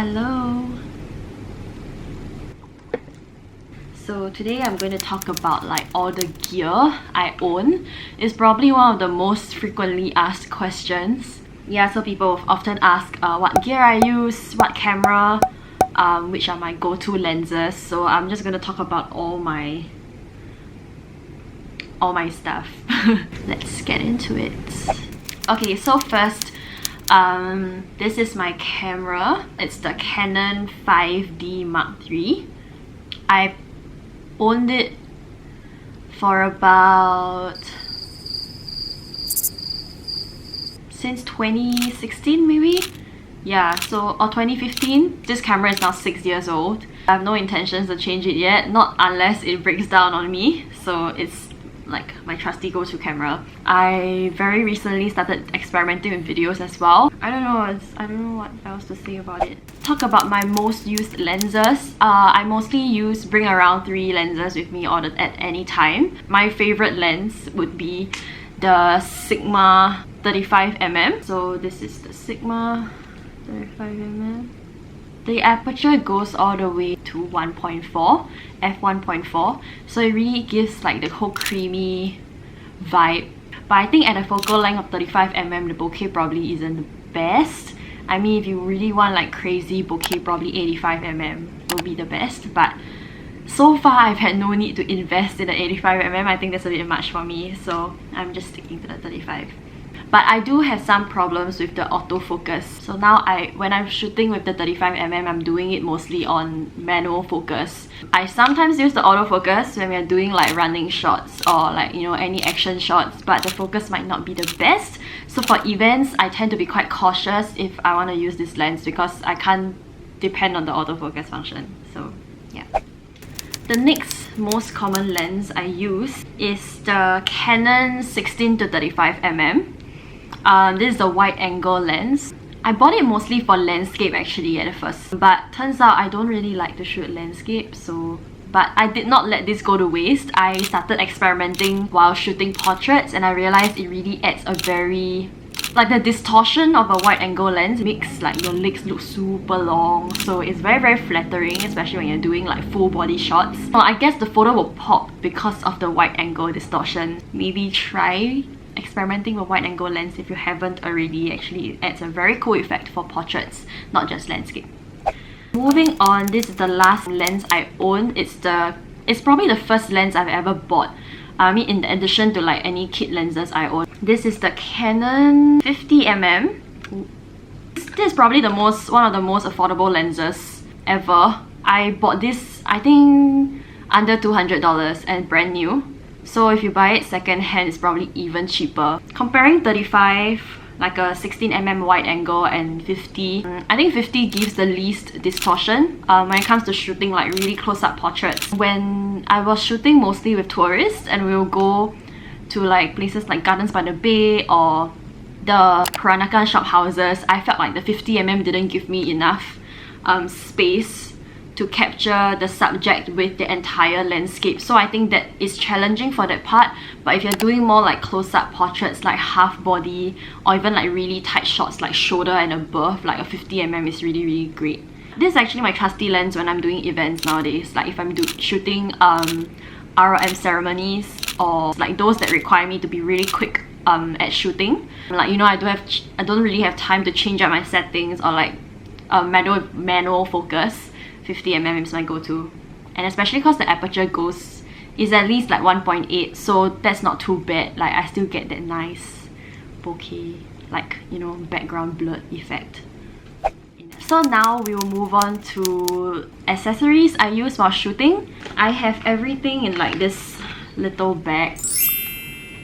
Hello. So today I'm going to talk about like all the gear I own. It's probably one of the most frequently asked questions. Yeah, so people often ask what gear I use, what camera, which are my go-to lenses. So I'm just going to talk about all my stuff. Let's get into it. Okay, so first, this is my camera. It's the Canon 5D Mark III. I owned it for about since 2016 maybe. Yeah, so or 2015. This camera is now 6 years old. I have no intentions to change it yet, not unless it breaks down on me. So it's like my trusty go-to camera. I very recently started experimenting with videos as well. I don't know what else to say about it. Talk about my most used lenses. I mostly bring around 3 lenses with me at any time. My favorite lens would be the Sigma 35mm. So this is the Sigma 35mm. The aperture goes all the way to 1.4, f1.4, so it really gives like the whole creamy vibe. But I think at a focal length of 35mm, the bokeh probably isn't the best. I mean, if you really want like crazy bokeh, probably 85mm will be the best. But so far, I've had no need to invest in the 85mm. I think that's a bit much for me, so I'm just sticking to the 35. But I do have some problems with the autofocus. So now when I'm shooting with the 35mm, I'm doing it mostly on manual focus. I sometimes use the autofocus when we're doing like running shots or like, you know, any action shots, but the focus might not be the best. So for events, I tend to be quite cautious if I want to use this lens because I can't depend on the autofocus function. So yeah. The next most common lens I use is the Canon 16 to 35mm. This is the wide angle lens. I bought it mostly for landscape actually at first, but turns out I don't really like to shoot landscape, but I did not let this go to waste. I started experimenting while shooting portraits and I realized it really adds a like the distortion of a wide angle lens makes like your legs look super long, so it's very flattering, especially when you're doing like full body shots. Well, I guess the photo will pop because of the wide angle distortion. Maybe try experimenting with wide angle lens if you haven't already. Actually, it adds a very cool effect for portraits, not just landscape. Moving on, this is the last lens I own. It's probably the first lens I've ever bought. I mean, in addition to like any kit lenses I own. This is the Canon 50mm. This is probably one of the most affordable lenses ever. I bought this, I think, under $200 and brand new. So if you buy it second hand, it's probably even cheaper. Comparing 35, like a 16mm wide angle, and 50, I think 50 gives the least distortion when it comes to shooting like really close-up portraits. When I was shooting mostly with tourists and we'll go to like places like Gardens by the Bay or the Peranakan shop houses, I felt like the 50mm didn't give me enough space to capture the subject with the entire landscape. So I think that is challenging for that part. But if you're doing more like close-up portraits, like half body, or even like really tight shots like shoulder and above, like a 50mm is really great. This is actually my trusty lens when I'm doing events nowadays. Like if I'm shooting ROM ceremonies or like those that require me to be really quick at shooting. Like, you know, I don't really have time to change up my settings or like manual focus. 50mm is my go-to, and especially because the aperture is at least like 1.8, so that's not too bad. Like I still get that nice bokeh, like, you know, background blurred effect. So now we will move on to accessories I use while shooting. I have everything in like this little bag,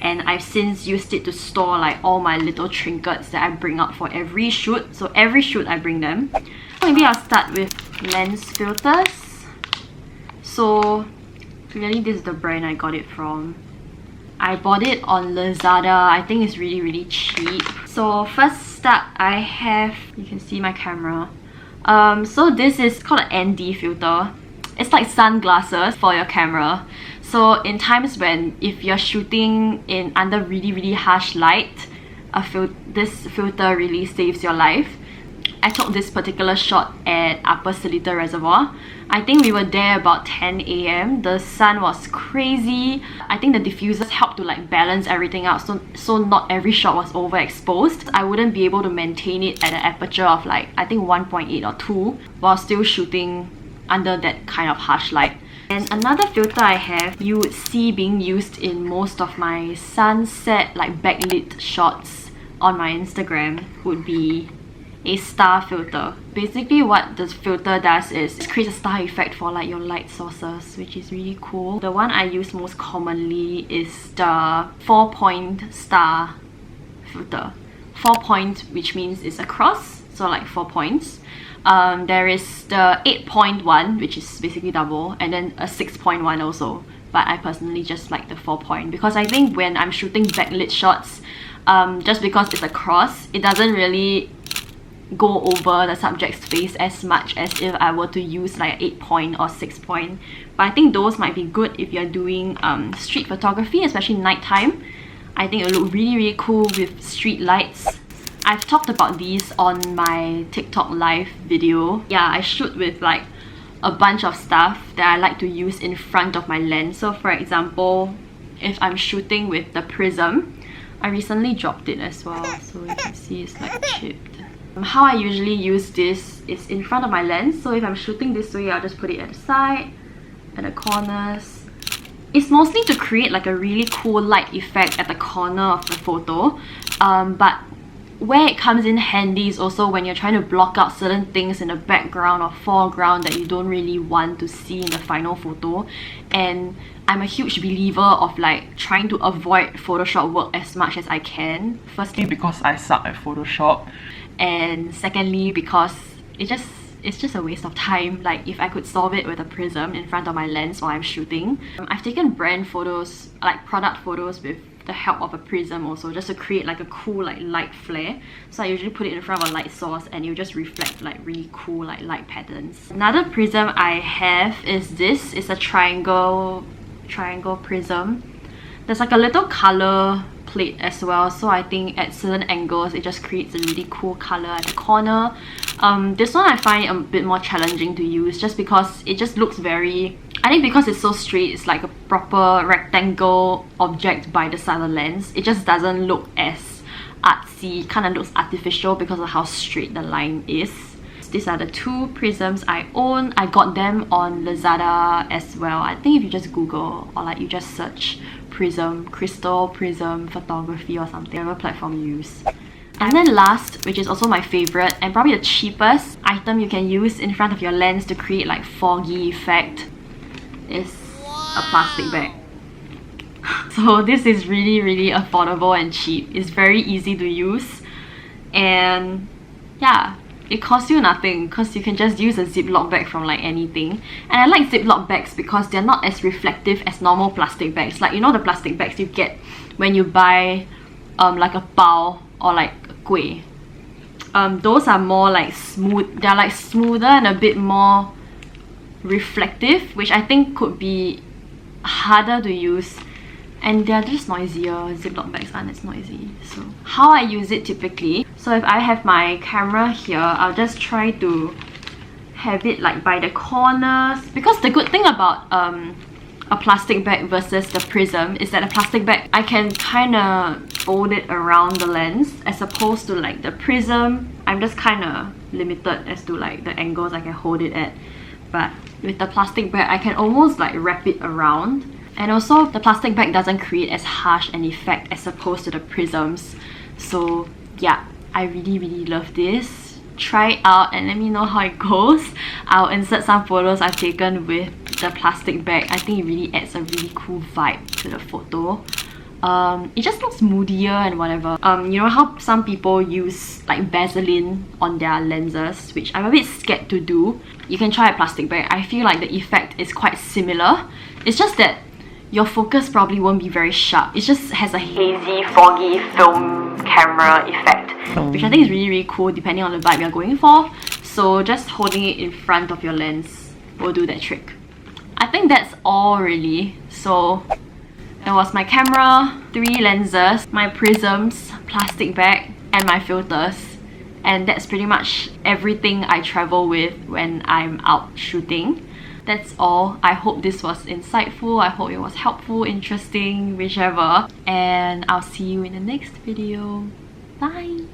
and I've since used it to store like all my little trinkets that I bring out for every shoot. So every shoot I bring them. Maybe I'll start with lens filters. So really, this is the brand I got it from. I bought it on Lazada. I think it's really cheap. So first up, I have, you can see my camera. So this is called an ND filter. It's like sunglasses for your camera. So in times when, if you're shooting under really harsh light, this filter really saves your life. I took this particular shot at Upper Seletar Reservoir. I think we were there about 10 AM. The sun was crazy. I think the diffusers helped to like balance everything out, so not every shot was overexposed. I wouldn't be able to maintain it at an aperture of like, I think 1.8 or 2 while still shooting under that kind of harsh light. And another filter I have, you would see being used in most of my sunset like backlit shots on my Instagram, would be a star filter. Basically what this filter does is it creates a star effect for like your light sources, which is really cool. The one I use most commonly is the 4-point star filter. 4 points, which means it's a cross, so like 4 points. There is the 8-point one, which is basically double, and then a 6-point one also. But I personally just like the 4-point because I think when I'm shooting backlit shots, just because it's a cross, it doesn't really go over the subject's face as much as if I were to use like 8-point or 6-point. But I think those might be good if you're doing street photography, especially nighttime. I think it will look really cool with street lights. I've talked about these on my TikTok live video. Yeah, I shoot with like a bunch of stuff that I like to use in front of my lens. So for example, if I'm shooting with the prism, I recently dropped it as well, so you can see it's like chipped. How I usually use this is in front of my lens. So if I'm shooting this way, I'll just put it at the side, at the corners. It's mostly to create like a really cool light effect at the corner of the photo. But where it comes in handy is also when you're trying to block out certain things in the background or foreground that you don't really want to see in the final photo. And I'm a huge believer of like trying to avoid Photoshop work as much as I can. Firstly, because I suck at Photoshop. And secondly, because it's just a waste of time. Like if I could solve it with a prism in front of my lens while I'm shooting. I've taken brand photos, like product photos with the help of a prism also, just to create like a cool like light flare. So I usually put it in front of a light source and you just reflect like really cool like light patterns. Another prism I have is this. It's a triangle prism. There's like a little color plate as well, so I think at certain angles it just creates a really cool color at the corner. This one I find a bit more challenging to use just because it just looks very, I think because it's so straight, it's like a proper rectangle object by the side of the lens. It just doesn't look as artsy, kind of looks artificial because of how straight the line is. These are the two prisms I own. I got them on Lazada as well. I think if you just Google or like you just search prism, crystal prism photography or something, whatever platform you use. And then last, which is also my favorite and probably the cheapest item you can use in front of your lens to create like foggy effect, is a plastic bag. So this is really affordable and cheap. It's very easy to use, and yeah, it costs you nothing because you can just use a Ziploc bag from like anything. And I like Ziploc bags because they're not as reflective as normal plastic bags. Like, you know the plastic bags you get when you buy like a bao or like a kueh. Those are more like smooth. They're like smoother and a bit more reflective, which I think could be harder to use. And they're just noisier. Ziploc bags aren't as noisy. So how I use it typically, so if I have my camera here, I'll just try to have it like by the corners, because the good thing about a plastic bag versus the prism is that the plastic bag, I can kind of fold it around the lens, as opposed to like the prism, I'm just kind of limited as to like the angles I can hold it at. But with the plastic bag, I can almost like wrap it around. And also, the plastic bag doesn't create as harsh an effect as opposed to the prisms. So yeah, I really love this. Try it out and let me know how it goes. I'll insert some photos I've taken with the plastic bag. I think it really adds a really cool vibe to the photo. It just looks moodier and whatever. You know how some people use like Vaseline on their lenses, which I'm a bit scared to do. You can try a plastic bag. I feel like the effect is quite similar. It's just that your focus probably won't be very sharp. It just has a hazy, foggy film camera effect, which I think is really cool depending on the vibe you're going for. So just holding it in front of your lens will do that trick. I think that's all really. So it was my camera, 3 lenses, my prisms, plastic bag, and my filters. And that's pretty much everything I travel with when I'm out shooting. That's all. I hope this was insightful. I hope it was helpful, interesting, whichever. And I'll see you in the next video. Bye!